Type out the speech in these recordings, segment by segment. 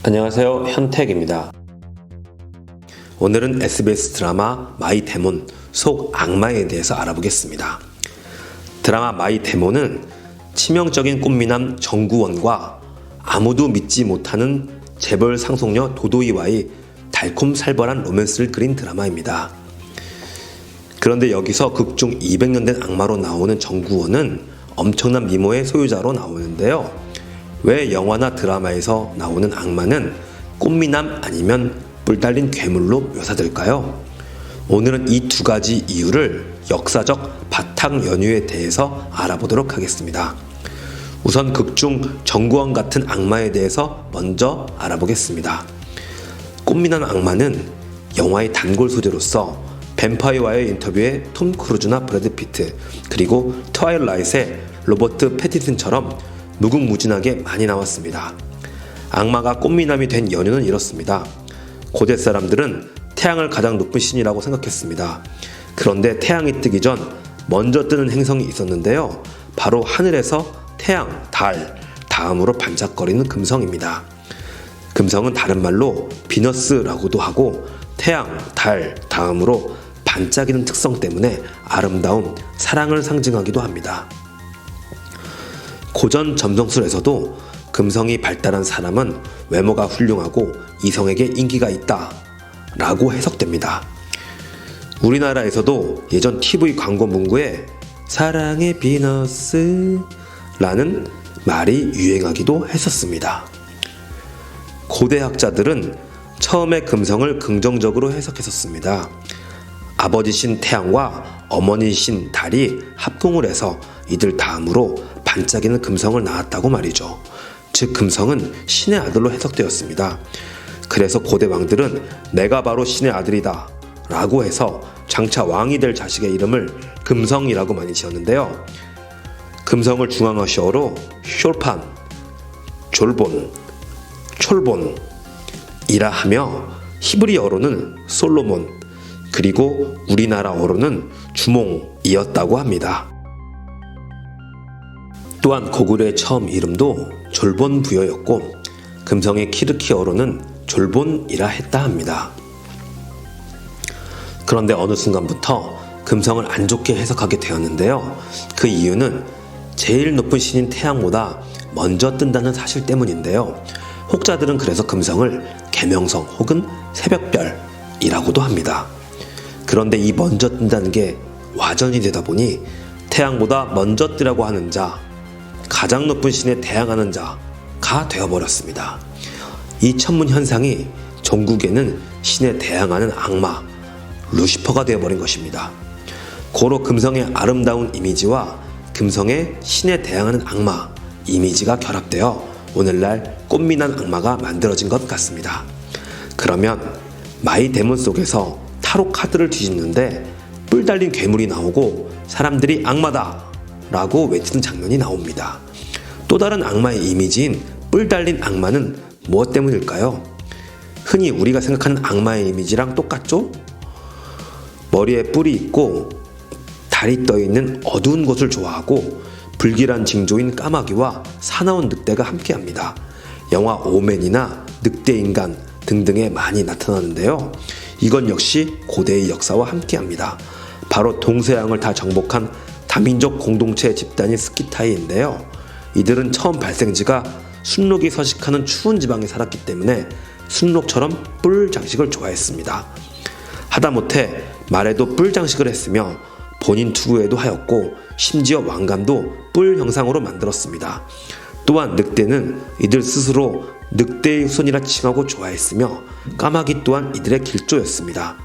안녕하세요, 현택입니다. 오늘은 SBS 드라마 마이 데몬 속 악마에 대해서 알아보겠습니다. 드라마 마이 데몬은 치명적인 꽃미남 정구원과 아무도 믿지 못하는 재벌 상속녀 도도이와의 달콤살벌한 로맨스를 그린 드라마입니다. 그런데 여기서 극중 200년 된 악마로 나오는 정구원은 엄청난 미모의 소유자로 나오는데요. 왜 영화나 드라마에서 나오는 악마는 꽃미남 아니면 뿔 달린 괴물로 묘사될까요? 오늘은 이 두 가지 이유를 역사적 바탕 연유에 대해서 알아보도록 하겠습니다. 우선 극중 정구원 같은 악마에 대해서 먼저 알아보겠습니다. 꽃미남 악마는 영화의 단골 소재로서 뱀파이어와의 인터뷰에 톰 크루즈나 브래드 피트, 그리고 트와일라잇의 로버트 패티슨처럼 무궁무진하게 많이 나왔습니다. 악마가 꽃미남이 된 연유는 이렇습니다. 고대 사람들은 태양을 가장 높은 신이라고 생각했습니다. 그런데 태양이 뜨기 전 먼저 뜨는 행성이 있었는데요. 바로 하늘에서 태양, 달, 다음으로 반짝거리는 금성입니다. 금성은 다른 말로 비너스라고도 하고 태양, 달, 다음으로 반짝이는 특성 때문에 아름다움, 사랑을 상징하기도 합니다. 고전 점성술에서도 금성이 발달한 사람은 외모가 훌륭하고 이성에게 인기가 있다 라고 해석됩니다. 우리나라에서도 예전 TV 광고 문구에 사랑의 비너스 라는 말이 유행하기도 했었습니다. 고대 학자들은 처음에 금성을 긍정적으로 해석했었습니다. 아버지신 태양과 어머니신 달이 합궁을 해서 이들 다음으로 반짝이는 금성을 낳았다고 말이죠. 즉 금성은 신의 아들로 해석되었습니다. 그래서 고대 왕들은 내가 바로 신의 아들이다 라고 해서 장차 왕이 될 자식의 이름을 금성이라고 많이 지었는데요. 금성을 중앙어시어로 숄판, 졸본, 촐본이라 하며 히브리어로는 솔로몬, 그리고 우리나라어로는 주몽이었다고 합니다. 또한 고구려의 처음 이름도 졸본부여였고 금성의 키르키어로는 졸본이라 했다 합니다. 그런데 어느 순간부터 금성을 안 좋게 해석하게 되었는데요. 그 이유는 제일 높은 신인 태양보다 먼저 뜬다는 사실 때문인데요. 혹자들은 그래서 금성을 계명성 혹은 새벽별이라고도 합니다. 그런데 이 먼저 뜬다는 게 와전이 되다 보니 태양보다 먼저 뜨라고 하는 자, 가장 높은 신에 대항하는 자가 되어버렸습니다. 이 천문 현상이 종국에는 신에 대항하는 악마, 루시퍼가 되어버린 것입니다. 고로 금성의 아름다운 이미지와 금성의 신에 대항하는 악마 이미지가 결합되어 오늘날 꽃미남 악마가 만들어진 것 같습니다. 그러면 마이 데몬 속에서 타로 카드를 뒤집는데 뿔 달린 괴물이 나오고 사람들이 악마다 라고 외치는 장면이 나옵니다. 또 다른 악마의 이미지인 뿔 달린 악마는 무엇 때문일까요? 흔히 우리가 생각하는 악마의 이미지랑 똑같죠? 머리에 뿔이 있고 달이 떠있는 어두운 곳을 좋아하고 불길한 징조인 까마귀와 사나운 늑대가 함께합니다. 영화 오맨이나 늑대인간 등등에 많이 나타나는데요. 이건 역시 고대의 역사와 함께합니다. 바로 동서양을 다 정복한 다민족 공동체 집단인 스키타이인데요. 이들은 처음 발생지가 순록이 서식하는 추운 지방에 살았기 때문에 순록처럼 뿔 장식을 좋아했습니다. 하다못해 말에도 뿔 장식을 했으며 본인 투구에도 하였고 심지어 왕관도 뿔 형상으로 만들었습니다. 또한 늑대는 이들 스스로 늑대의 후손이라 칭하고 좋아했으며 까마귀 또한 이들의 길조였습니다.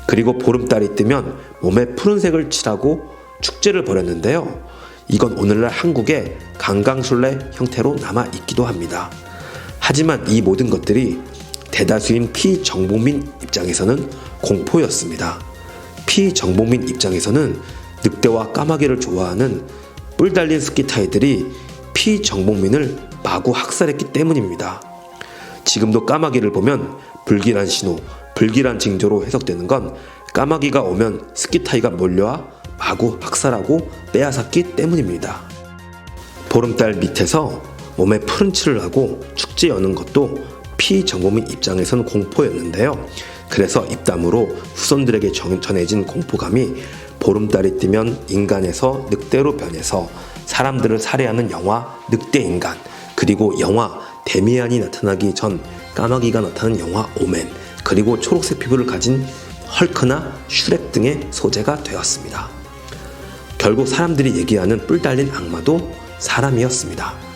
그리고 보름달이 뜨면 몸에 푸른색을 칠하고 축제를 벌였는데요. 이건 오늘날 한국의 강강술래 형태로 남아있기도 합니다. 하지만 이 모든 것들이 대다수인 피정복민 입장에서는 공포였습니다. 피정복민 입장에서는 늑대와 까마귀를 좋아하는 뿔 달린 스키타이들이 피정복민을 마구 학살했기 때문입니다. 지금도 까마귀를 보면 불길한 신호, 불길한 징조로 해석되는 건 까마귀가 오면 스키타이가 몰려와 마구 학살하고 빼앗았기 때문입니다. 보름달 밑에서 몸에 푸른 칠을 하고 축제 여는 것도 피정보민 입장에선 공포였는데요. 그래서 입담으로 후손들에게 전해진 공포감이 보름달이 뜨면 인간에서 늑대로 변해서 사람들을 살해하는 영화 늑대인간, 그리고 영화 데미안이 나타나기 전 까마귀가 나타나는 영화 오멘, 그리고 초록색 피부를 가진 헐크나 슈렉 등의 소재가 되었습니다. 결국 사람들이 얘기하는 뿔 달린 악마도 사람이었습니다.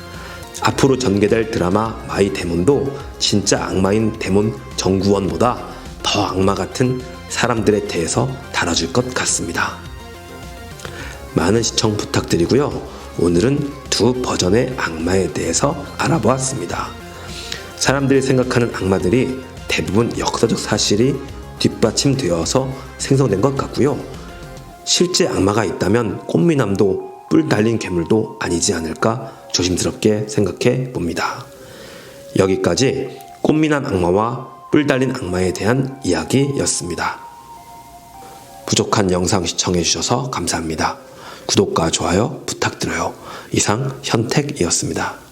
앞으로 전개될 드라마 마이 데몬도 진짜 악마인 데몬 정구원보다 더 악마 같은 사람들에 대해서 다뤄줄 것 같습니다. 많은 시청 부탁드리고요. 오늘은 두 버전의 악마에 대해서 알아보았습니다. 사람들이 생각하는 악마들이 대부분 역사적 사실이 뒷받침되어서 생성된 것 같고요. 실제 악마가 있다면 꽃미남도 뿔 달린 괴물도 아니지 않을까 조심스럽게 생각해 봅니다. 여기까지 꽃미남 악마와 뿔 달린 악마에 대한 이야기였습니다. 부족한 영상 시청해 주셔서 감사합니다. 구독과 좋아요 부탁드려요. 이상 현택이었습니다.